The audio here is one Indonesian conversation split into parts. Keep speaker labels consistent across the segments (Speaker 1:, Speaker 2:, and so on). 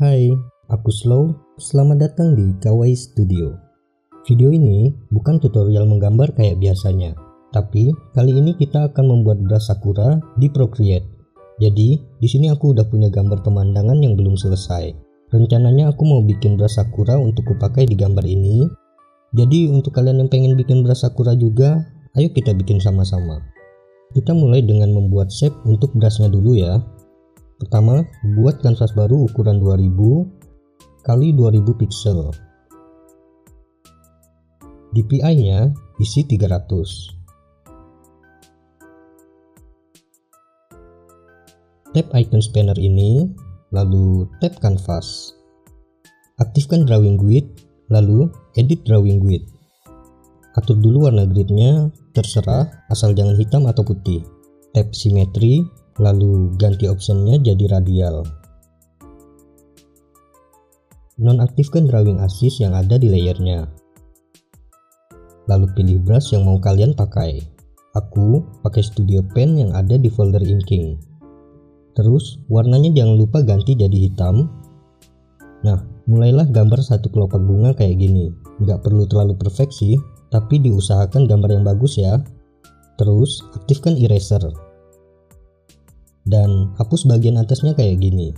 Speaker 1: Hai, aku Slow. Selamat datang di Kawaii Studio. Video ini bukan tutorial menggambar kayak biasanya, tapi kali ini kita akan membuat brush sakura di Procreate. Jadi, di sini aku udah punya gambar pemandangan yang belum selesai. Rencananya aku mau bikin brush sakura untuk kupakai di gambar ini. Jadi, untuk kalian yang pengen bikin brush sakura juga, ayo kita bikin sama-sama. Kita mulai dengan membuat shape untuk brushnya dulu ya. Pertama, buat kanvas baru ukuran 2000 x 2000 pixel. DPI-nya isi 300. Tap icon spanner ini, lalu tap canvas. Aktifkan drawing grid, lalu edit drawing grid. Atur dulu warna gridnya, terserah asal jangan hitam atau putih. Tap simetri, lalu ganti optionnya jadi radial. Nonaktifkan drawing assist yang ada di layernya. Lalu pilih brush yang mau kalian pakai. Aku pakai Studio Pen yang ada di folder inking. Terus warnanya jangan lupa ganti jadi hitam. Nah, mulailah gambar satu kelopak bunga kayak gini. Nggak perlu terlalu perfect sih, tapi diusahakan gambar yang bagus ya. Terus aktifkan eraser dan hapus bagian atasnya kayak gini.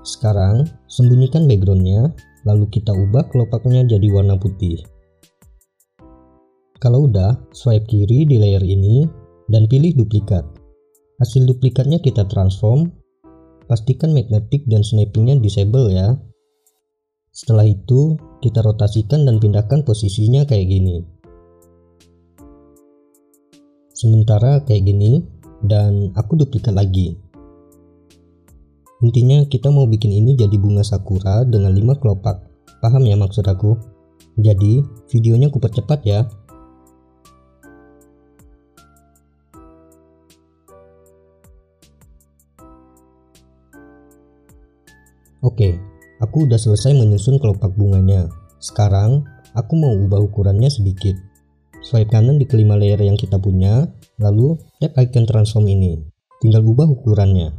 Speaker 1: Sekarang sembunyikan backgroundnya, lalu kita ubah kelopaknya jadi warna putih. Kalau udah, swipe kiri di layer ini dan pilih duplikat. Hasil duplikatnya kita transform. Pastikan magnetic dan snappingnya disable ya. Setelah itu kita rotasikan dan pindahkan posisinya kayak gini. Sementara kayak gini, dan aku duplikat lagi. Intinya kita mau bikin ini jadi bunga sakura dengan 5 kelopak. Paham ya maksud aku? Jadi videonya aku percepat ya. Oke, aku udah selesai menyusun kelopak bunganya. Sekarang aku mau ubah ukurannya sedikit. Swipe kanan di kelima layer yang kita punya, lalu tap icon transform ini. Tinggal ubah ukurannya.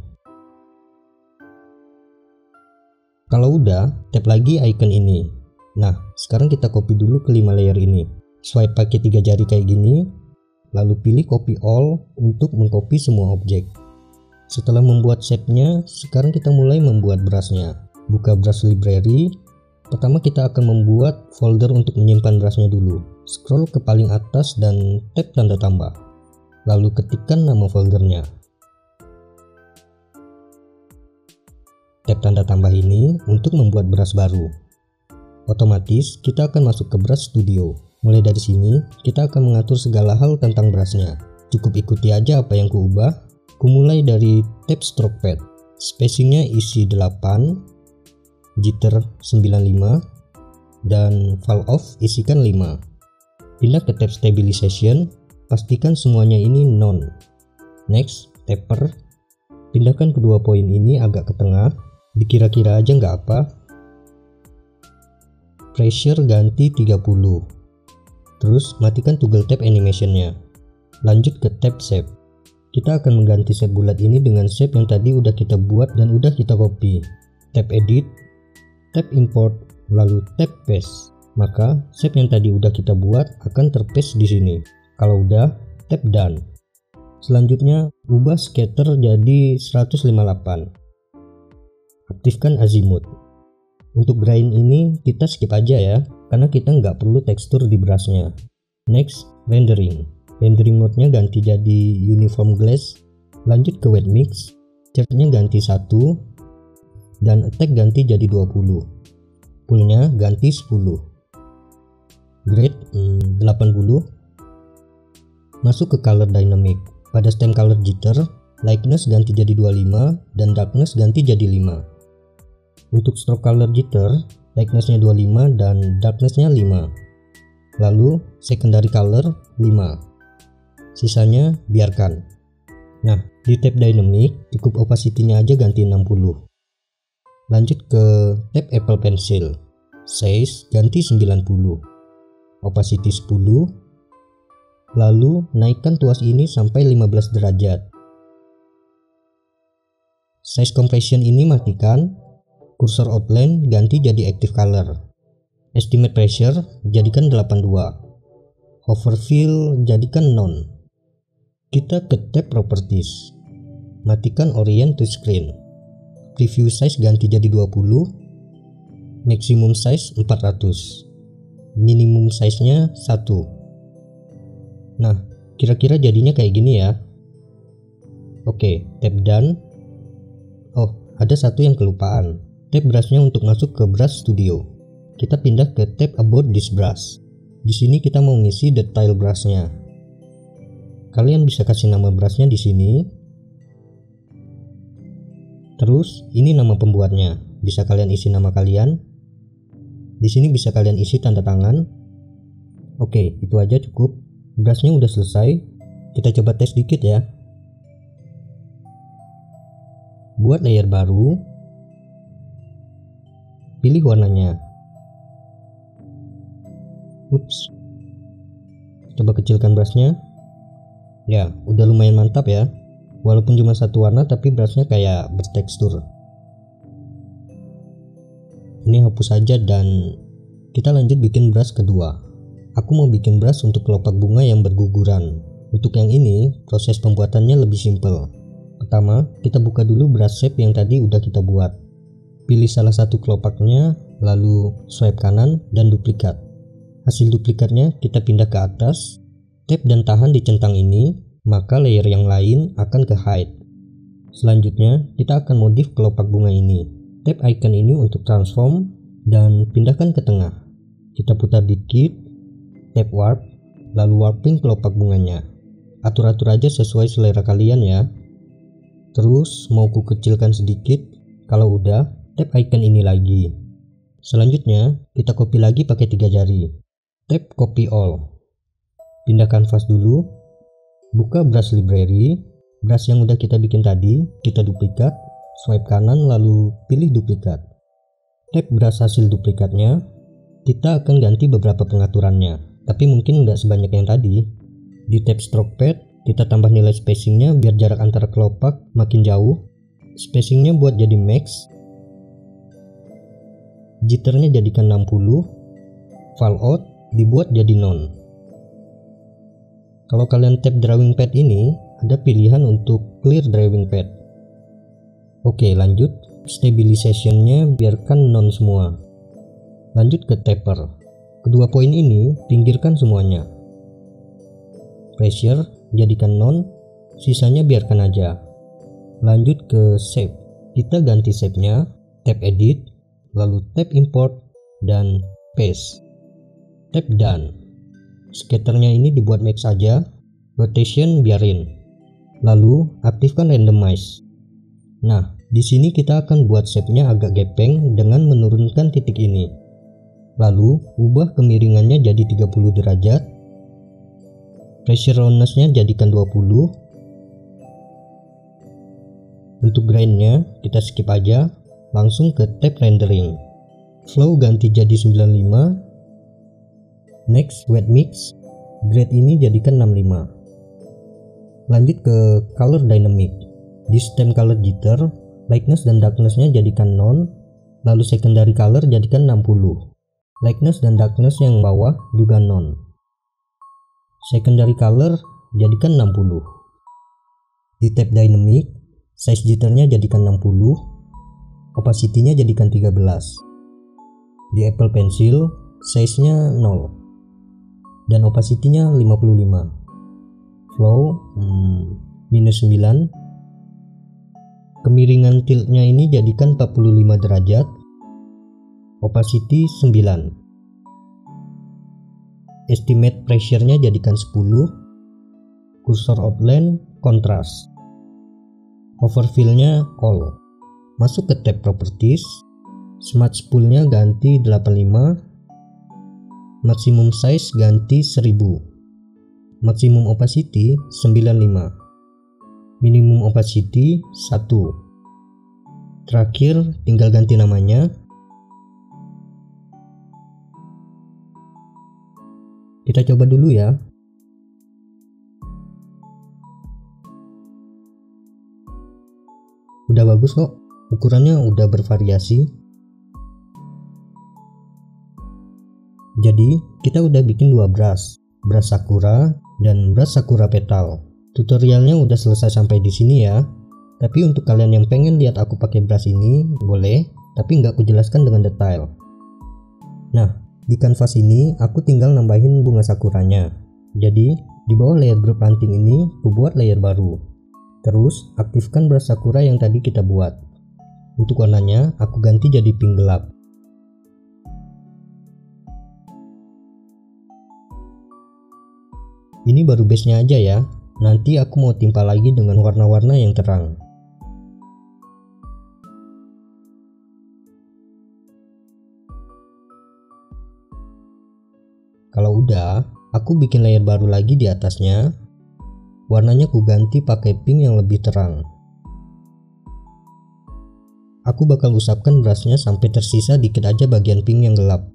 Speaker 1: Kalau udah, tap lagi icon ini. Nah, sekarang kita copy dulu kelima layer ini. Swipe pakai 3 jari kayak gini, lalu pilih copy all untuk mengcopy semua objek. Setelah membuat shape-nya, sekarang kita mulai membuat brush-nya. Buka brush library. Pertama kita akan membuat folder untuk menyimpan brushnya dulu. Scroll ke paling atas dan tap tanda tambah. Lalu ketikkan nama foldernya. Tap tanda tambah ini untuk membuat brush baru. Otomatis kita akan masuk ke brush studio. Mulai dari sini kita akan mengatur segala hal tentang brushnya. Cukup ikuti aja apa yang kuubah. Kumulai dari tab stroke pad. Spacingnya isi 8. Jitter 95 dan fall off isikan 5. Pindah ke tab stabilization, pastikan semuanya ini non. Next, taper. Pindahkan kedua poin ini agak ke tengah, dikira-kira aja nggak apa. Pressure ganti 30. Terus matikan toggle tab animationnya. Lanjut ke tab shape. Kita akan mengganti shape bulat ini dengan shape yang tadi udah kita buat dan udah kita copy. Tab edit, tab import, lalu tab paste. Maka shape yang tadi udah kita buat akan terpaste di sini. Kalau udah, tap done. Selanjutnya ubah scatter jadi 158. Aktifkan azimuth. Untuk grind ini kita skip aja ya, karena kita nggak perlu tekstur di brushnya. Next, rendering. Rendering mode-nya ganti jadi uniform glass. Lanjut ke wet mix. Chart-nya ganti 1 dan attack ganti jadi 20. Pull-nya ganti 10. Grade 80. Masuk ke color dynamic. Pada stem color jitter, lightness ganti jadi 25 dan darkness ganti jadi 5. Untuk stroke color jitter, lightness-nya 25 dan darkness-nya 5. Lalu secondary color 5. Sisanya biarkan. Nah, di tab dynamic cukup opacity-nya aja ganti 60. Lanjut ke tab Apple Pencil. Size ganti 90. Opacity 10. Lalu naikkan tuas ini sampai 15 derajat. Size compression ini matikan, cursor outline ganti jadi active color. Estimate pressure jadikan 82. Overfill jadikan none. Kita ke tab properties. Matikan orient to screen. Preview size ganti jadi 20. Maximum size 400. Minimum size-nya 1. Nah, kira-kira jadinya kayak gini ya. Oke, tab done. Oh, ada satu yang kelupaan. Tab brushnya untuk masuk ke brush studio. Kita pindah ke tab about this brush. Di sini kita mau ngisi detail brushnya. Kalian bisa kasih nama brushnya di sini. Terus ini nama pembuatnya. Bisa kalian isi nama kalian. Di sini bisa kalian isi tanda tangan. Oke, itu aja cukup. Brushnya udah selesai. Kita coba tes dikit ya. Buat layer baru. Pilih warnanya. Ups. Coba kecilkan brushnya. Ya, udah lumayan mantap ya. Walaupun cuma satu warna tapi brushnya kayak bertekstur. Ini hapus saja dan kita lanjut bikin brush kedua. Aku mau bikin brush untuk kelopak bunga yang berguguran. Untuk yang ini proses pembuatannya lebih simpel. Pertama, kita buka dulu brush shape yang tadi udah kita buat. Pilih salah satu kelopaknya, lalu swipe kanan dan duplikat. Hasil duplikatnya kita pindah ke atas, tap dan tahan di centang ini, maka layer yang lain akan ke hide. Selanjutnya, kita akan modif kelopak bunga ini. Tap icon ini untuk transform dan pindahkan ke tengah. Kita putar dikit, tap warp, lalu warping kelopak bunganya. Atur-atur aja sesuai selera kalian ya. Terus mau ku kecilkan sedikit. Kalau udah, tap icon ini lagi. Selanjutnya, kita copy lagi pakai 3 jari. Tap copy all. Pindah kanvas dulu. Buka brush library, brush yang udah kita bikin tadi, kita duplikat, swipe kanan lalu pilih duplikat. Tap brush hasil duplikatnya, kita akan ganti beberapa pengaturannya, tapi mungkin nggak sebanyak yang tadi. Di tab stroke pad, kita tambah nilai spacingnya biar jarak antara kelopak makin jauh. Spacingnya buat jadi max. Jitternya jadikan 60, fallout dibuat jadi none. Kalau kalian tap drawing pad ini, ada pilihan untuk clear drawing pad. Oke, lanjut. Stabilization-nya biarkan none semua. Lanjut ke taper. Kedua poin ini pinggirkan semuanya. Pressure jadikan none, sisanya biarkan aja. Lanjut ke shape. Kita ganti shape-nya, tap edit, lalu tap import dan paste. Tap done. Scatternya ini dibuat max saja, rotation biarin. Lalu aktifkan randomize. Nah, di sini kita akan buat shape-nya agak gepeng dengan menurunkan titik ini. Lalu ubah kemiringannya jadi 30 derajat. Pressure roundness-nya jadikan 20. Untuk grain-nya kita skip aja, langsung ke tab rendering. Flow ganti jadi 95. Next, wet mix, grade ini jadikan 65. Lanjut ke color dynamic. Di stem color jitter, lightness dan darkness-nya jadikan none, lalu secondary color jadikan 60. Lightness dan darkness yang bawah juga none. Secondary color jadikan 60. Di tab dynamic, size jitternya jadikan 60, opacity-nya jadikan 13. Di Apple Pencil, size-nya 0. Dan opacity-nya 55. Flow -9. Kemiringan tilt-nya ini jadikan 45 derajat. Opacity 9. Estimate pressure-nya jadikan 10. Cursor outline kontras. Overfill-nya all. Masuk ke tab properties. Smart spool-nya ganti 85. Maximum size ganti 1000. Maximum opacity 95. Minimum opacity 1. Terakhir tinggal ganti namanya. Kita coba dulu ya. Udah bagus kok, ukurannya udah bervariasi. Jadi kita udah bikin 2 brush sakura dan brush sakura petal. Tutorialnya udah selesai sampai di sini ya. Tapi untuk kalian yang pengen lihat aku pakai brush ini, boleh, tapi nggak kujelaskan dengan detail. Nah, di kanvas ini aku tinggal nambahin bunga sakuranya. Jadi di bawah layer grup ranting ini aku buat layer baru. Terus aktifkan brush sakura yang tadi kita buat. Untuk warnanya aku ganti jadi pink gelap. Ini baru base-nya aja ya. Nanti aku mau timpa lagi dengan warna-warna yang terang. Kalau udah, aku bikin layer baru lagi di atasnya. Warnanya ku ganti pakai pink yang lebih terang. Aku bakal usapkan brushnya sampai tersisa dikit aja bagian pink yang gelap.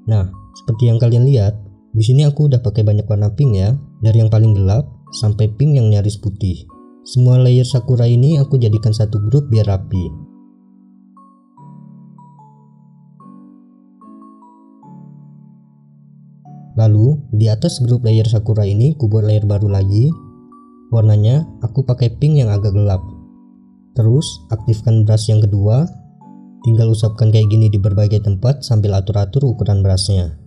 Speaker 1: Nah, seperti yang kalian lihat, di sini aku udah pakai banyak warna pink ya, dari yang paling gelap sampai pink yang nyaris putih. Semua layer sakura ini aku jadikan satu grup biar rapi. Lalu, di atas grup layer sakura ini aku buat layer baru lagi. Warnanya aku pakai pink yang agak gelap. Terus, aktifkan brush yang kedua. Tinggal usapkan kayak gini di berbagai tempat sambil atur-atur ukuran brushnya.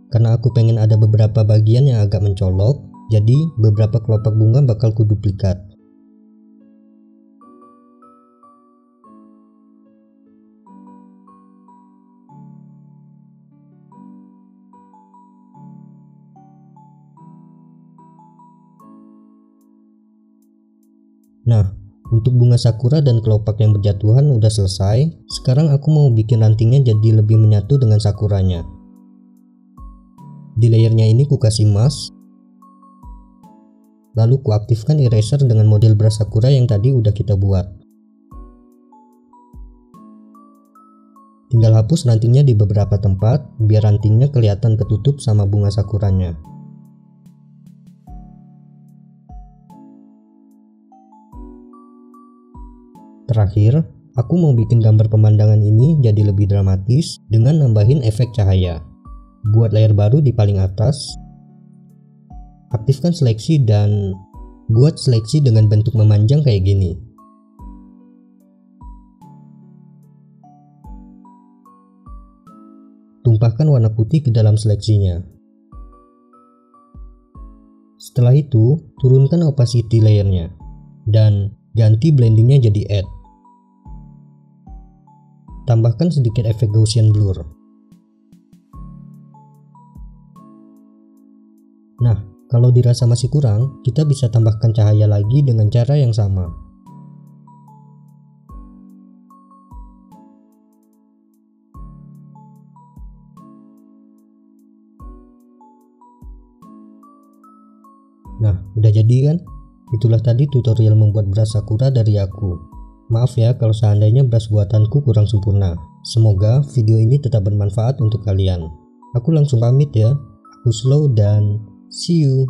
Speaker 1: Karena aku pengen ada beberapa bagian yang agak mencolok, jadi beberapa kelopak bunga bakal kuduplikat. Nah, untuk bunga sakura dan kelopak yang berjatuhan udah selesai. Sekarang aku mau bikin rantingnya jadi lebih menyatu dengan sakuranya. Di layernya ini ku kasih mask. Lalu ku aktifkan eraser dengan model brush sakura yang tadi udah kita buat. Tinggal hapus rantingnya di beberapa tempat biar rantingnya kelihatan ketutup sama bunga sakuranya. Terakhir, aku mau bikin gambar pemandangan ini jadi lebih dramatis dengan nambahin efek cahaya. Buat layer baru di paling atas. Aktifkan seleksi dan buat seleksi dengan bentuk memanjang kayak gini. Tumpahkan warna putih ke dalam seleksinya. Setelah itu, turunkan opacity layernya dan ganti blendingnya jadi add. Tambahkan sedikit efek Gaussian blur. Nah, kalau dirasa masih kurang, kita bisa tambahkan cahaya lagi dengan cara yang sama. Nah, udah jadi kan? Itulah tadi tutorial membuat brush sakura dari aku. Maaf ya kalau seandainya brush buatanku kurang sempurna. Semoga video ini tetap bermanfaat untuk kalian. Aku langsung pamit ya. Aku Slow dan see you.